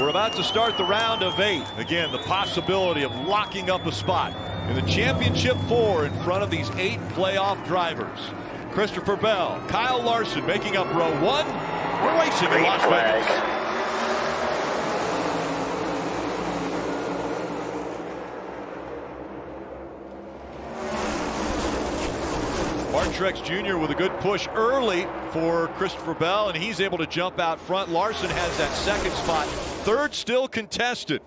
We're about to start the round of 8. Again, the possibility of locking up a spot in the championship 4 in front of these 8 playoff drivers. Christopher Bell, Kyle Larson making up row 1. We're racing in Las Vegas. Truex Jr. with a good push early for Christopher Bell, and he's able to jump out front. Larson has that second spot. Third still contested.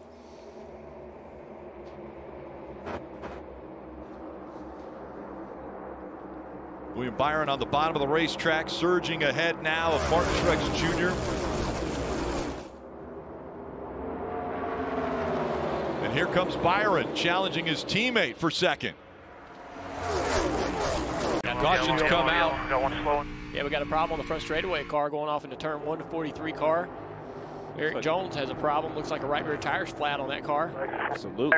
William Byron on the bottom of the racetrack, surging ahead now of Martin Truex Jr. And here comes Byron challenging his teammate for second. Cautions come out. Yeah, we got a problem on the front straightaway car going off into turn 1 to 43 car. Erik Jones has a problem. Looks like a right rear tire's flat on that car. Absolutely.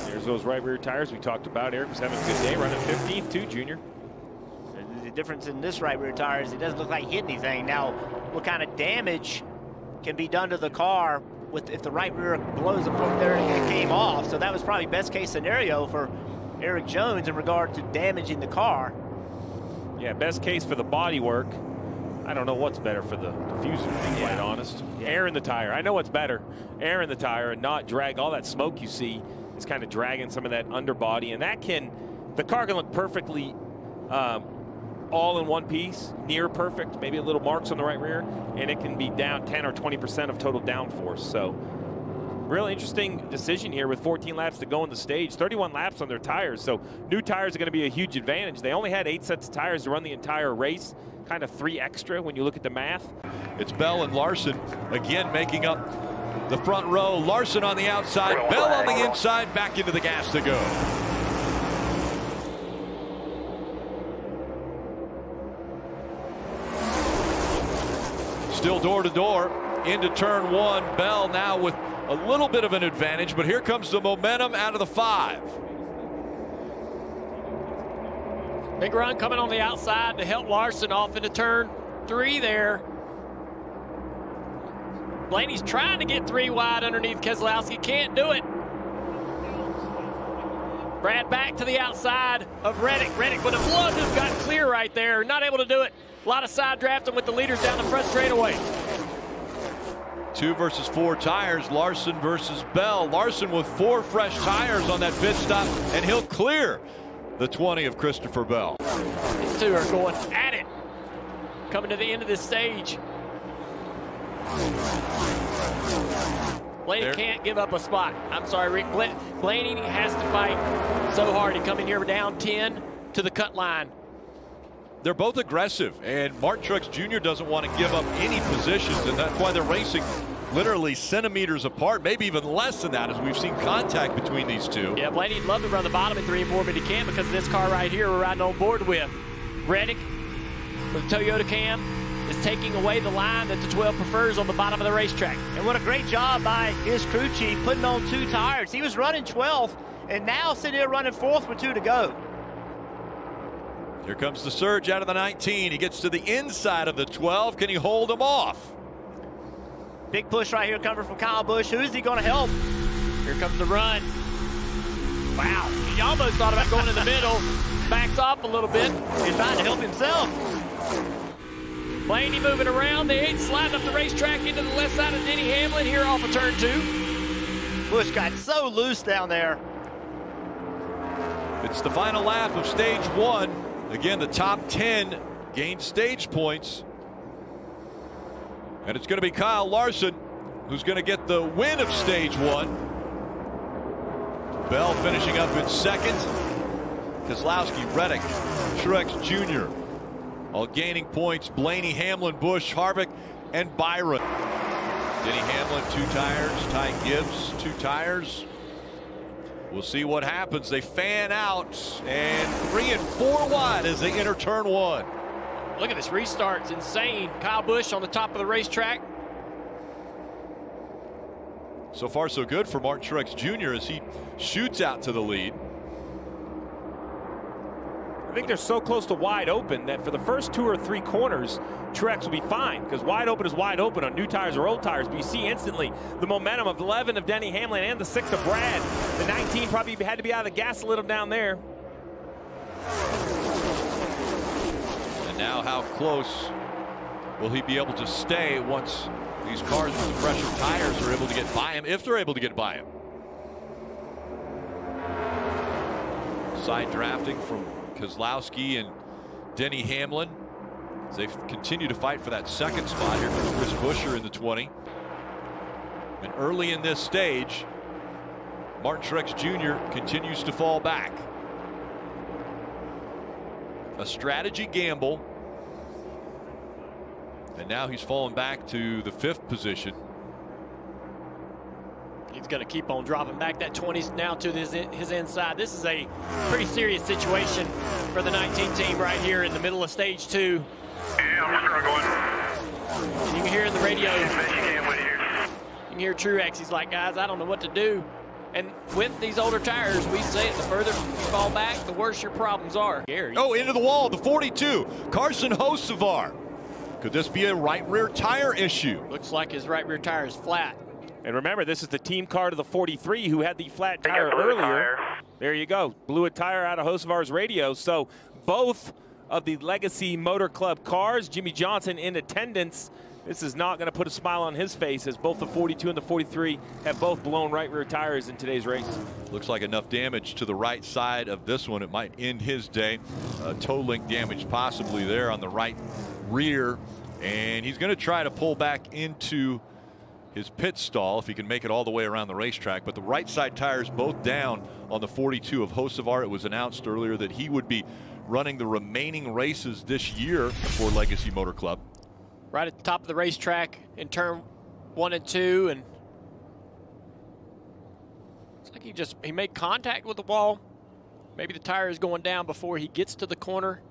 There's those right rear tires we talked about. Erik was having a good day, running 15th too, Junior. The difference in this right rear tire is it doesn't look like he hit anything. Now, what kind of damage can be done to the car if the right rear blows up there and it came off? So that was probably best case scenario for Erik Jones in regard to damaging the car. Yeah, best case for the body work. I don't know what's better for the diffuser, to be quite honest. Yeah. Air in the tire. I know what's better. Air in the tire and not drag all that smoke you see. It's kind of dragging some of that underbody, and that the car can look perfectly all in one piece, near perfect, maybe a little marks on the right rear, and it can be down 10 or 20% of total downforce. So real interesting decision here with 14 laps to go on the stage, 31 laps on their tires. So new tires are going to be a huge advantage. They only had 8 sets of tires to run the entire race, kind of 3 extra when you look at the math. It's Bell and Larson again making up the front row. Larson on the outside, Bell on the inside, back into the gas to go. Still door to door into turn 1. Bell now with a little bit of an advantage, but here comes the momentum out of the 5. Big run coming on the outside to help Larson off into turn 3 there. Blaney's trying to get 3 wide underneath Keselowski, can't do it. Brad back to the outside of Reddick. Reddick would have loved to have gotten clear right there, not able to do it. A lot of side drafting with the leaders down the front straightaway. 2 versus 4 tires, Larson versus Bell. Larson with 4 fresh tires on that pit stop, and he'll clear the 20 of Christopher Bell. These two are going at it, coming to the end of this stage. Blaney can't give up a spot. I'm sorry, Rick. Blaney has to fight so hard to come in here down 10 to the cut line. They're both aggressive, and Martin Truex Jr. doesn't want to give up any positions, and that's why they're racing literally centimeters apart, maybe even less than that, as we've seen contact between these two. Yeah, Blaney'd love to run the bottom in 3 and 4, but he can't because of this car right here we're riding on board with. Reddick with the Toyota Cam is taking away the line that the 12 prefers on the bottom of the racetrack. And what a great job by his crew chief putting on 2 tires. He was running 12th, and now sitting here running 4th with 2 to go. Here comes the surge out of the 19. He gets to the inside of the 12. Can he hold him off? Big push right here coming from Kyle Busch. Who is he going to help? Here comes the run. Wow, he almost thought about going in the middle. Backs off a little bit. He's trying to help himself. Blaney moving around. The 8 sliding up the racetrack into the left side of Denny Hamlin here off of turn 2. Busch got so loose down there. It's the final lap of stage 1. Again, the top 10 gain stage points. And it's going to be Kyle Larson who's going to get the win of stage 1. Bell finishing up in second. Keselowski, Reddick, Truex Jr. all gaining points. Blaney, Hamlin, Busch, Harvick, and Byron. Denny Hamlin, 2 tires. Ty Gibbs, 2 tires. We'll see what happens. They fan out, and 3 and 4 wide as they enter turn 1. Look at this restart. It's insane. Kyle Busch on the top of the racetrack. So far, so good for Martin Truex Jr. as he shoots out to the lead. I think they're so close to wide open that for the first 2 or 3 corners, Truex will be fine, because wide open is wide open on new tires or old tires. But you see instantly the momentum of 11 of Denny Hamlin and the 6 of Brad. The 19 probably had to be out of the gas a little down there. And now how close will he be able to stay once these cars with the fresher tires are able to get by him, if they're able to get by him? Side drafting from Keselowski and Denny Hamlin as they continue to fight for that second spot. Here comes Chris Buescher in the 20. And early in this stage, Martin Truex Jr. continues to fall back. A strategy gamble. And now he's fallen back to the 5th position. He's going to keep on dropping back. That 20's now to his inside. This is a pretty serious situation for the 19 team right here in the middle of stage 2. Yeah, I'm struggling. And you can hear in the radio. You can hear Truex. He's like, guys, I don't know what to do. And with these older tires, we say it, the further you fall back, the worse your problems are. Gary. Oh, into the wall, the 42, Carson Hocevar. Could this be a right rear tire issue? Looks like his right rear tire is flat. And remember, this is the team car to the 43 who had the flat tire earlier. There you go. Blew a tire out of Hocevar's radio. So both of the Legacy Motor Club cars, Jimmy Johnson in attendance. This is not going to put a smile on his face, as both the 42 and the 43 have both blown right rear tires in today's race. Looks like enough damage to the right side of this one. It might end his day. Toe link damage possibly there on the right rear. And he's going to try to pull back into his pit stall if he can make it all the way around the racetrack. But the right side tires both down on the 42 of Hocevar. It was announced earlier that he would be running the remaining races this year for Legacy Motor Club. Right at the top of the racetrack in turn 1 and 2, and it's like he made contact with the wall. Maybe the tire is going down before he gets to the corner.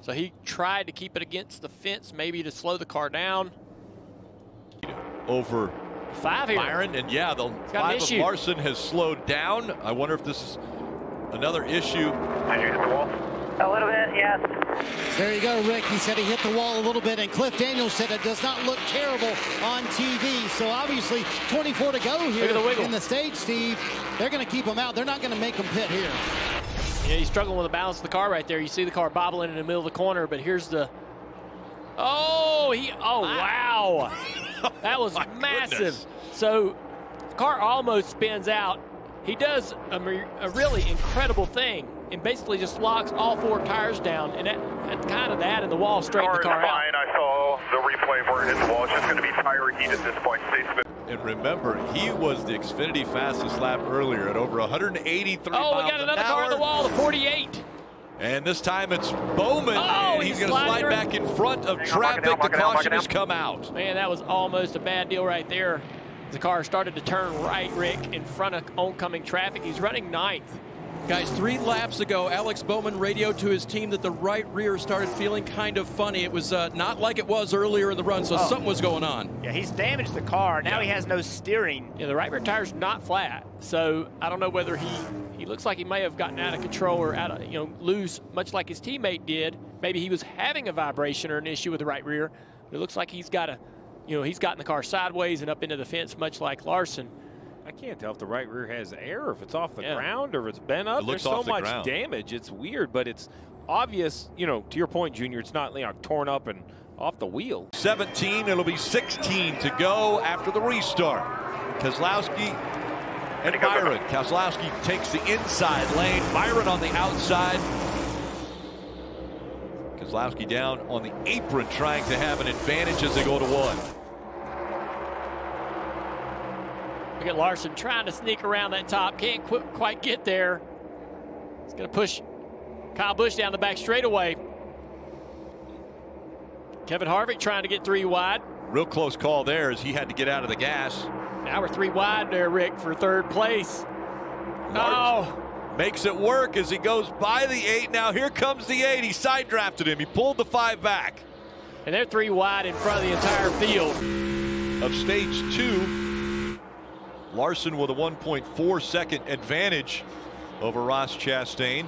So he tried to keep it against the fence, maybe to slow the car down. Over 5 here. Byron, and yeah, the 5 of Larson has slowed down. I wonder if this is another issue. Did you hit the wall? A little bit, yes. There you go, Rick. He said he hit the wall a little bit, and Cliff Daniels said it does not look terrible on TV. So obviously 24 to go here in the stage, Steve. They're going to keep him out. They're not going to make him pit here. Yeah, he's struggling with the balance of the car right there. You see the car bobbling in the middle of the corner, but here's the... Oh, wow. That was massive. Goodness. So the car almost spins out. He does a really incredible thing and basically just locks all 4 tires down, and that and the wall straightened the car out. I saw the replay where it hit the wall. It's just going to be tire heat at this point. Stay spin. And remember, he was the Xfinity fastest lap earlier at over 183 miles an hour. Oh, we got another car on the wall, the 48. And this time it's Bowman, and he's going to slide back in front of traffic. The caution has come out. Man, that was almost a bad deal right there. The car started to turn right, Rick, in front of oncoming traffic. He's running 9th. Guys, 3 laps ago, Alex Bowman radioed to his team that the right rear started feeling kind of funny. It was not like it was earlier in the run, so something was going on. Yeah, he's damaged the car. Now he has no steering. Yeah, the right rear tire's not flat, so I don't know whether he looks like he may have gotten out of control or out of, loose, much like his teammate did. Maybe he was having a vibration or an issue with the right rear. It looks like he's got he's gotten the car sideways and up into the fence, much like Larson. I can't tell if the right rear has air, if it's off the ground, or if it's bent up. There's so much damage. It's weird, but it's obvious, to your point, Junior, it's not torn up and off the wheel. 17, it'll be 16 to go after the restart. Keselowski and Byron. Keselowski takes the inside lane, Byron on the outside. Keselowski down on the apron trying to have an advantage as they go to 1. Look at Larson trying to sneak around that top. Can't quite get there. He's going to push Kyle Busch down the back straightaway. Kevin Harvick trying to get 3 wide. Real close call there as he had to get out of the gas. Now we're 3 wide there, Rick, for 3rd place. Makes it work as he goes by the 8. Now here comes the 8. He side drafted him. He pulled the 5 back. And they're 3 wide in front of the entire field. Of stage 2. Larson with a 1.4 second advantage over Ross Chastain.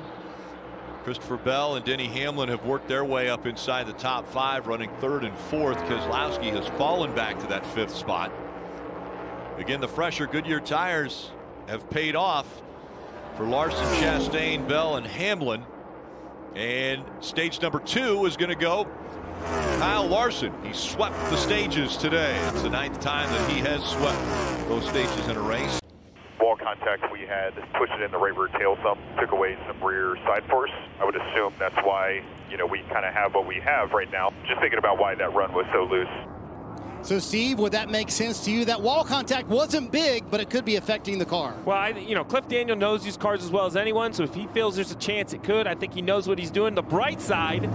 Christopher Bell and Denny Hamlin have worked their way up inside the top 5, running 3rd and 4th. Keselowski has fallen back to that 5th spot. Again, the fresher Goodyear tires have paid off for Larson, Chastain, Bell, and Hamlin. And stage number 2 is going to go Kyle Larson. He swept the stages today. It's the 9th time that he has swept those stages in a race. Wall contact, we had pushed it in the right rear tail some, took away some rear side force. I would assume that's why, you know, we kind of have what we have right now. Just thinking about why that run was so loose. So, Steve, would that make sense to you? That wall contact wasn't big, but it could be affecting the car. Well, you know, Cliff Daniel knows these cars as well as anyone, so if he feels there's a chance it could, I think he knows what he's doing. The bright side,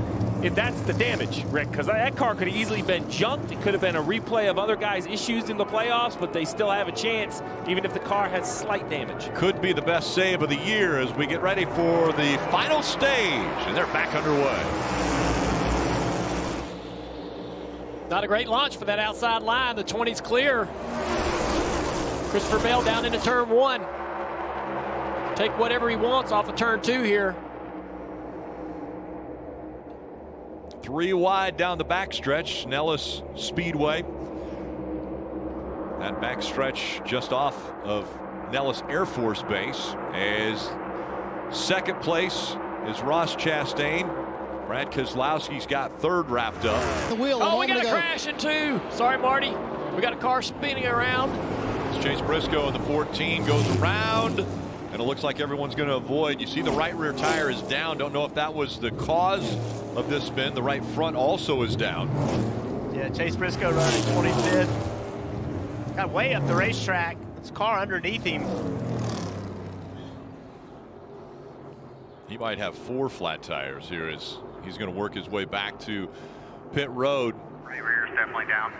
if that's the damage, Rick, because that car could have easily been junked. It could have been a replay of other guys' issues in the playoffs, but they still have a chance, even if the car has slight damage. Could be the best save of the year as we get ready for the final stage, and they're back underway. Not a great launch for that outside line. The 20's clear. Christopher Bell down into turn 1. Take whatever he wants off of turn 2 here. 3 wide down the backstretch, Nellis Speedway. That backstretch just off of Nellis Air Force Base. As second place is Ross Chastain. Brad Keselowski's got 3rd wrapped up. The wheel. Oh, we got a crash in 2. Sorry, Marty. We got a car spinning around. Chase Briscoe in the 14 goes around, and it looks like everyone's going to avoid. You see the right rear tire is down. Don't know if that was the cause of this spin. The right front also is down. Yeah, Chase Briscoe running 25th. Got way up the racetrack. This car underneath him. He might have 4 flat tires here as he's going to work his way back to pit road. Right rear is definitely down.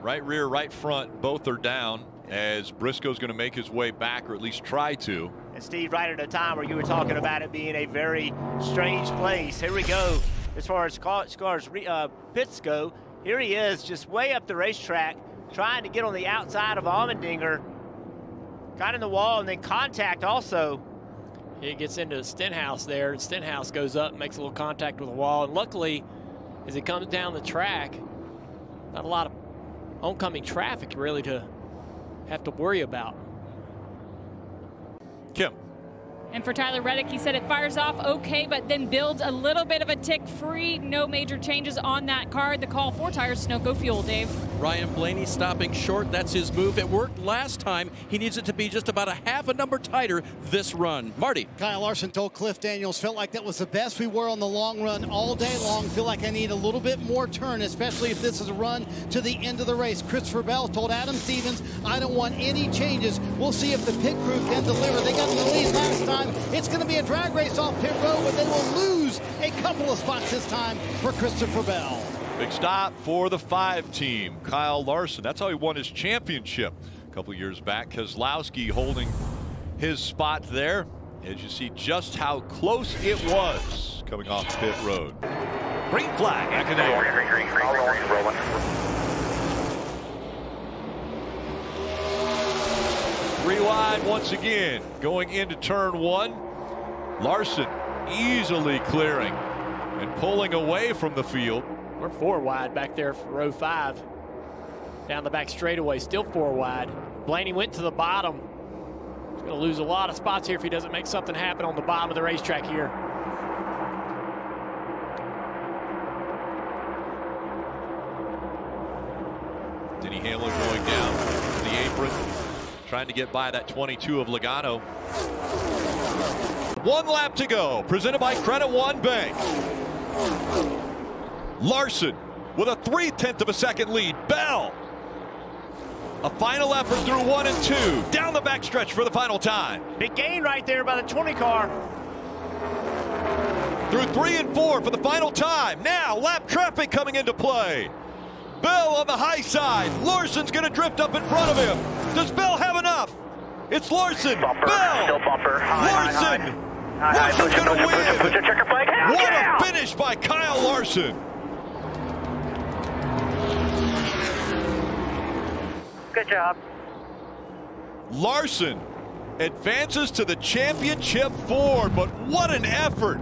Right rear, right front, both are down as Briscoe's going to make his way back, or at least try to. And Steve, right at a time where you were talking about it being a very strange place. Here we go. As far as pits go, here he is just way up the racetrack trying to get on the outside of Allmendinger. Got in the wall and then contact also. He gets into Stenhouse there, and Stenhouse goes up, makes a little contact with the wall, and luckily, as he comes down the track, not a lot of oncoming traffic really to have to worry about. Kim. And for Tyler Reddick, he said it fires off okay, but then builds a little bit of a tick free. No major changes on that car. The call, 4 tires, Sunoco fuel, Dave. Ryan Blaney stopping short. That's his move. It worked last time. He needs it to be just about a half a number tighter this run. Marty. Kyle Larson told Cliff Daniels, felt like that was the best we were on the long run all day long. Feel like I need a little bit more turn, especially if this is a run to the end of the race. Christopher Bell told Adam Stevens, I don't want any changes. We'll see if the pit crew can deliver. They got the lead last time. It's going to be a drag race off pit road, but they will lose a couple of spots this time for Christopher Bell. Big stop for the 5 team. Kyle Larson. That's how he won his championship a couple years back. Keselowski holding his spot there. As you see just how close it was coming off pit road. Green flag. Back in there. Rolling. 3 wide once again. Going into turn 1. Larson easily clearing and pulling away from the field. We're 4 wide back there for row 5. Down the back straightaway, still 4 wide. Blaney went to the bottom. He's going to lose a lot of spots here if he doesn't make something happen on the bottom of the racetrack here. Denny Hamlin going down to the apron, trying to get by that 22 of Logano. 1 lap to go, presented by Credit One Bank. Larson with a 3/10 of a second lead. Bell, a final effort through 1 and 2. Down the backstretch for the final time. Big gain right there by the 20 car. Through 3 and 4 for the final time. Now lap traffic coming into play. Bell on the high side. Larson's going to drift up in front of him. Does Bell have enough? It's Larson. Bumper, Bell. still bumper. Larson. Larson's going to win. Put your checker flag. What a finish by Kyle Larson. Good job. Larson advances to the championship Ford, but what an effort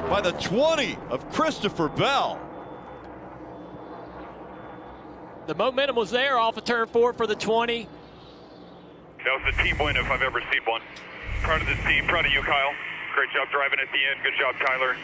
by the 20 of Christopher Bell. The momentum was there off of turn 4 for the 20. That was a team win if I've ever seen one. Proud of this team, proud of you, Kyle. Great job driving at the end. Good job, Tyler.